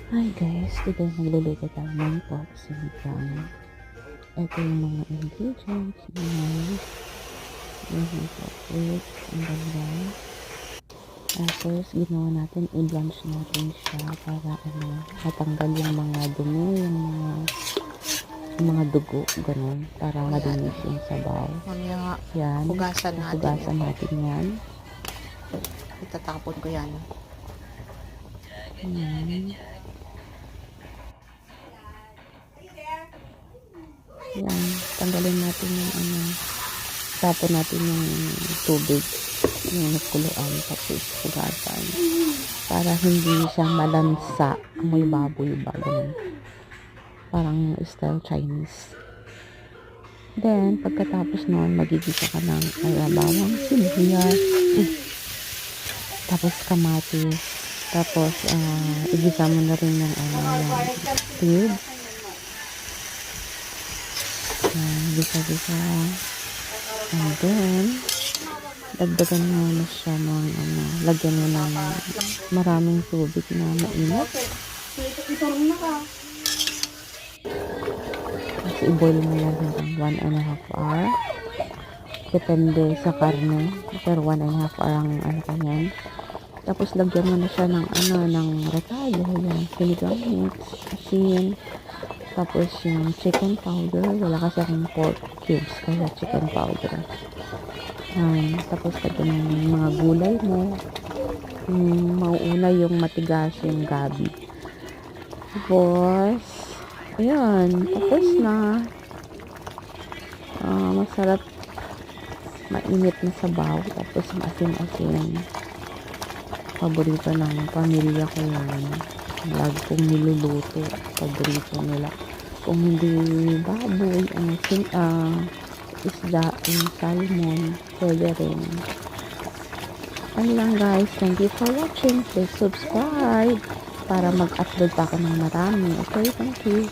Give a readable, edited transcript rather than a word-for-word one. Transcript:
Hi guys, today magluluto tayo ng pork sinigang. Ito yung mga ingredients, yung pork, ang ganda. Tapos ginawa natin, i-blanch natin siya para matanggal yung mga dumi, yung mga dugo, ganun, para malinis yung sabaw. Mamaya nga, Yan, hugasan natin. hugasan natin yan. Itatapon ko yan. Yan, tanggalin natin yung tapon natin yung tubig, yung nagkuluan, tapos hugasan. Para hindi siya malansa, amoy baboy ba, ganun. Parang style Chinese. Then, pagkatapos noon, magigisa ka ng bawang, sibuyas, tapos kamatis, tapos igisa mo na rin yung rib. Gisa-gisa. And then, dagdagan mo na siya ng lagyan mo ng maraming tubig na mainit. Tapos i-boil mo lang ng 1.5 hour. Depende sa karne. Pero 1.5 hour ang kanyan. Tapos lagyan mo na siya ng rekado, yung sinigang mix, asin. Tapos yung chicken powder, wala kasi akong pork cubes, kaya chicken powder. Tapos lagyan mo yung mga gulay mo. Mauuna yung matigas, yung gabi. Tapos, ayan, tapos na. Masarap, mainit na sabaw, tapos maasin-asin. Paborito ng pamilya ko yan. Lagi kong niluluto. Paborito nila. Kung hindi baboy, isda, yung salmon, pwede rin. Ano lang guys, thank you for watching. Please subscribe para mag-upload pa ako ng marami. Okay, thank you.